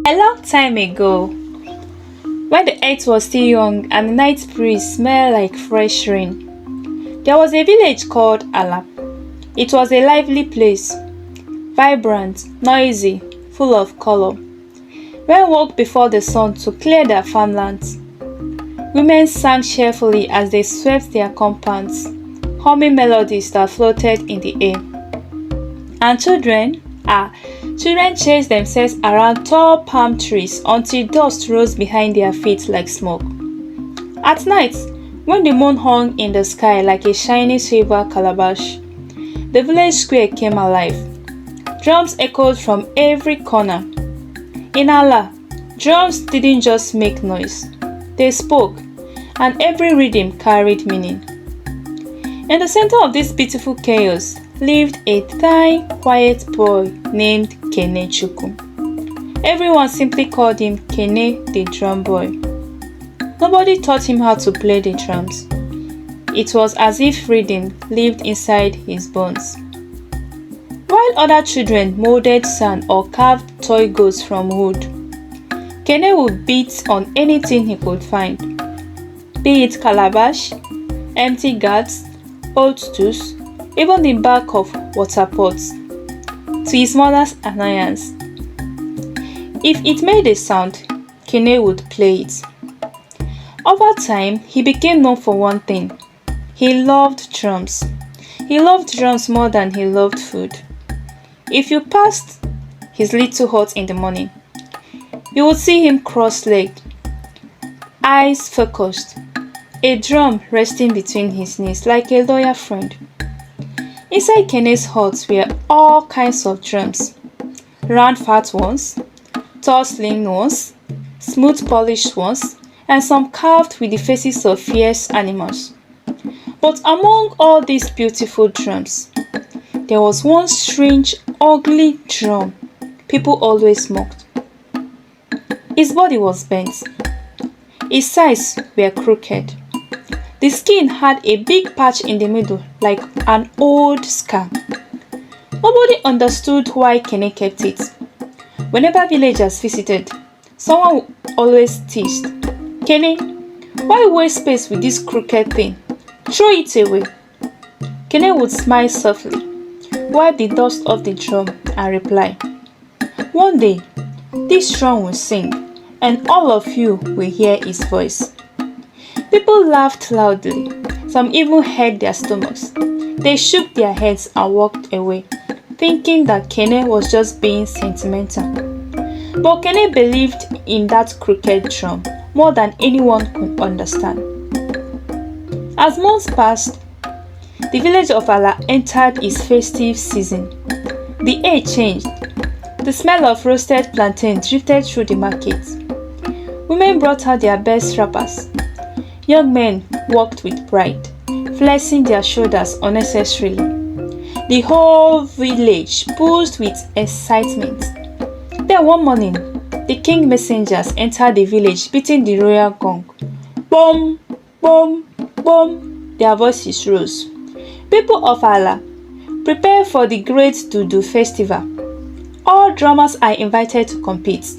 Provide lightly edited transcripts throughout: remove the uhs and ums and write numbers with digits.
A long time ago, when the earth was still young and the night breeze smelled like fresh rain, there was a village called Ala. It was a lively place, vibrant, noisy, full of color. Men walked before the sun to clear their farmlands. Women sang cheerfully as they swept their compounds, humming melodies that floated in the air. And children chased themselves around tall palm trees until dust rose behind their feet like smoke. At night, when the moon hung in the sky like a shiny silver calabash, the village square came alive. Drums echoed from every corner. In Allah, drums didn't just make noise, they spoke, and every rhythm carried meaning. In the center of this beautiful chaos lived a tiny, quiet boy named Kene. Everyone simply called him Kene the drum boy. Nobody taught him how to play the drums. It was as if rhythm lived inside his bones. While other children molded sand or carved toy goats from wood, Kene would beat on anything he could find, be it calabash, empty gourds, old stools, even the back of water pots. To his mother's annoyance, if it made a sound, Kene would play it. Over time, he became known for one thing. He loved drums. He loved drums more than he loved food. If you passed his little hut in the morning, you would see him cross-legged, eyes focused, a drum resting between his knees like a loyal friend. Inside Kene's hut were all kinds of drums, round fat ones, tall slim ones, smooth polished ones, and some carved with the faces of fierce animals. But among all these beautiful drums, there was one strange, ugly drum people always mocked. His body was bent. His sides were crooked. The skin had a big patch in the middle like an old scar. Nobody understood why Kene kept it. Whenever villagers visited, someone always teased, "Kene, why waste space with this crooked thing? Throw it away." Kene would smile softly, wipe the dust off the drum, and reply, "One day, this drum will sing, and all of you will hear its voice." People laughed loudly. Some even hurt their stomachs. They shook their heads and walked away, thinking that Kene was just being sentimental. But Kene believed in that crooked drum more than anyone could understand. As months passed, the village of Ala entered its festive season. The air changed. The smell of roasted plantain drifted through the market. Women brought out their best wrappers. Young men walked with pride, flexing their shoulders unnecessarily. The whole village buzzed with excitement. Then one morning, the king messengers entered the village beating the royal gong. Boom, boom, boom, their voices rose. People of Allah, prepare for the great Dudu festival. All drummers are invited to compete.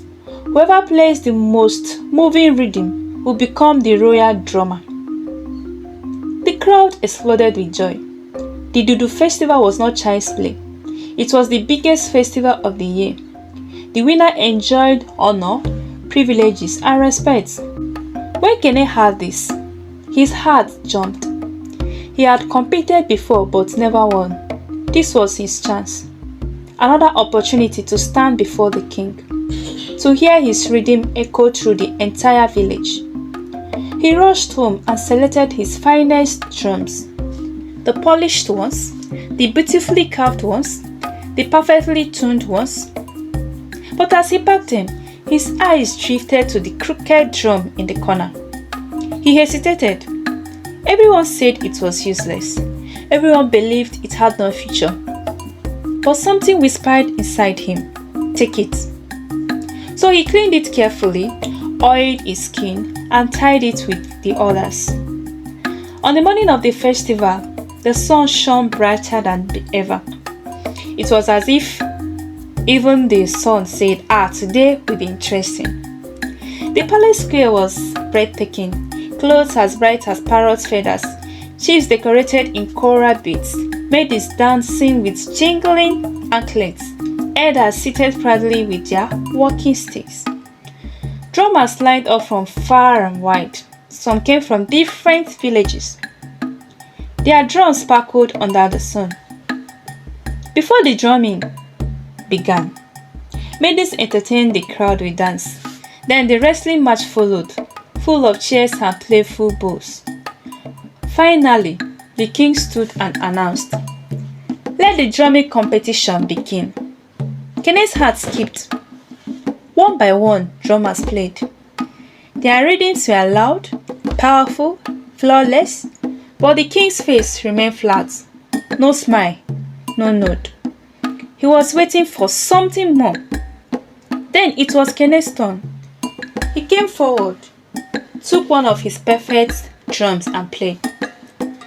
Whoever plays the most moving rhythm will become the royal drummer. The crowd exploded with joy. The Dudu festival was not child's play. It was the biggest festival of the year. The winner enjoyed honor, privileges, and respect. When Kene heard this, his heart jumped. He had competed before but never won. This was his chance. Another opportunity to stand before the king, to hear his rhythm echo through the entire village. He rushed home and selected his finest drums, the polished ones, the beautifully carved ones, the perfectly tuned ones. But as he packed them, his eyes drifted to the crooked drum in the corner. He hesitated. Everyone said it was useless. Everyone believed it had no future. But something whispered inside him, "Take it." So he cleaned it carefully, oiled his skin, and tied it with the others. On the morning of the festival, the sun shone brighter than ever. It was as if Even the sun said, today will be interesting. The palace square was breathtaking. Clothes as bright as parrot feathers, chiefs decorated in coral beads, maidens dancing with jingling anklets, elders seated proudly with their walking sticks. Drummers lined up from far and wide. Some came from different villages. Their drums sparkled under the sun. Before the drumming began, maidens entertained the crowd with dance. Then the wrestling match followed, full of cheers and playful bows. Finally, the king stood and announced, "Let the drumming competition begin." Kene's heart skipped. One by one, drummers played. Their rhythms were loud, powerful, flawless, but the king's face remained flat. No smile, no nod. He was waiting for something more. Then it was Kene's turn. He came forward, took one of his perfect drums and played.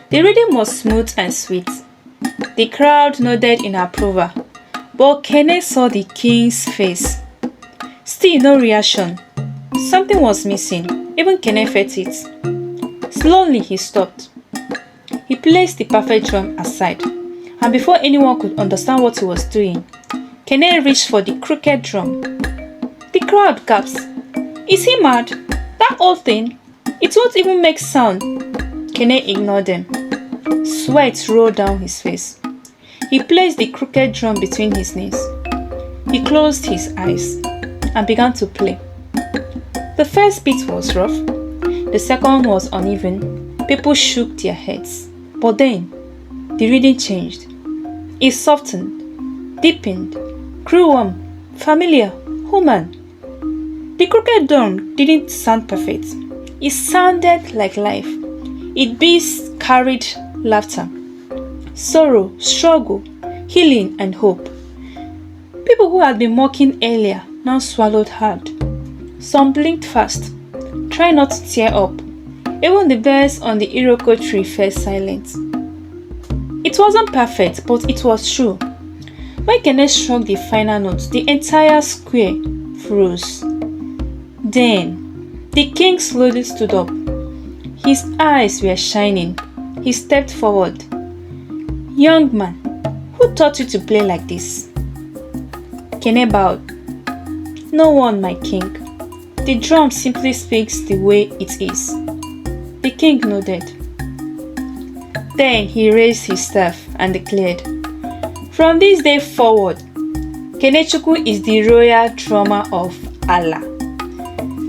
The rhythm was smooth and sweet. The crowd nodded in approval, but Kene saw the king's face. Still no reaction. Something was missing. Even Kene felt it. Slowly he stopped. He placed the perfect drum aside, and before anyone could understand what he was doing, Kene reached for the crooked drum. The crowd gasped. "Is he mad? That old thing? It won't even make sound." Kene ignored them. Sweat rolled down his face. He placed the crooked drum between his knees. He closed his eyes and began to play. The first beat was rough. The second was uneven. People shook their heads. But then, the rhythm changed. It softened, deepened, grew warm, familiar, human. The crooked drum didn't sound perfect. It sounded like life. Its beats carried laughter, sorrow, struggle, healing, and hope. People who had been mocking earlier now swallowed hard. Some blinked fast, trying not to tear up. Even the birds on the iroko tree fell silent. It wasn't perfect, but it was true. When Kene struck the final note, the entire square froze. Then, the king slowly stood up. His eyes were shining. He stepped forward. "Young man, who taught you to play like this?" Kene bowed. "No one, my king. The drum simply speaks the way it is." The king nodded. Then he raised his staff and declared, "From this day forward, Kenechukwu is the royal drummer of Allah.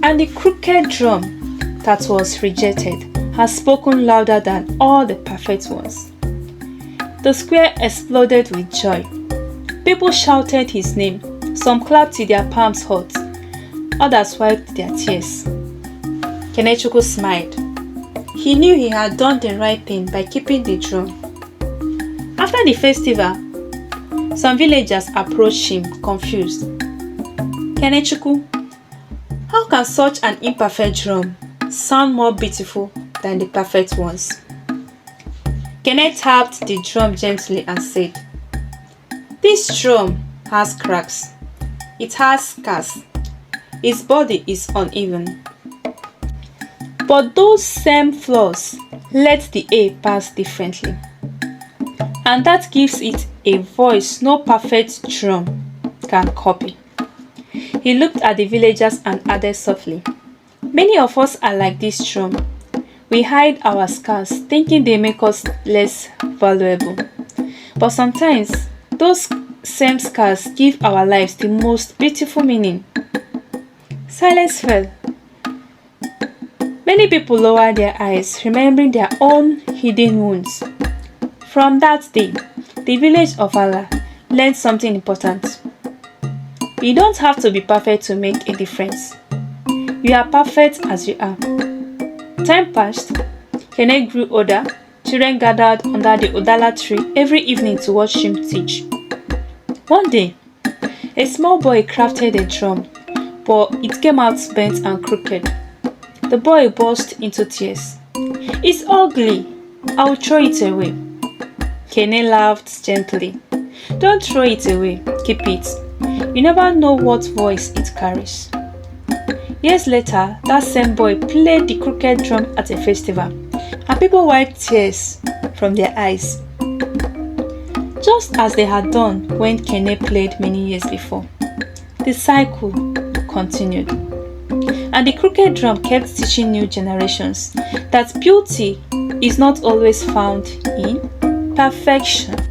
And the crooked drum that was rejected has spoken louder than all the perfect ones." The square exploded with joy. People shouted his name. Some clapped till their palms hurt. Others wiped their tears. Kenechukwu smiled. He knew he had done the right thing by keeping the drum. After the festival, some villagers approached him, confused. "Kenechukwu, how can such an imperfect drum sound more beautiful than the perfect ones?" Kene tapped the drum gently and said, "This drum has cracks. It has scars. Its body is uneven. But those same flaws let the air pass differently. And that gives it a voice no perfect drum can copy." He looked at the villagers and added softly, "Many of us are like this drum. We hide our scars, thinking they make us less valuable. But sometimes, those same scars give our lives the most beautiful meaning." Silence fell. Many people lowered their eyes, remembering their own hidden wounds. From that day, the village of Allah learned something important. You don't have to be perfect to make a difference. You are perfect as you are. Time passed. Kene grew older. Children gathered under the Odala tree every evening to watch him teach. One day, a small boy crafted a drum, but it came out bent and crooked. The boy burst into tears. "It's ugly. I will throw it away." Kene laughed gently. "Don't throw it away. Keep it. You never know what voice it carries. Years later, that same boy played the crooked drum at a festival, and people wiped tears from their eyes, just as they had done when Kene played many years before. The cycle continued, and the crooked drum kept teaching new generations that beauty is not always found in perfection.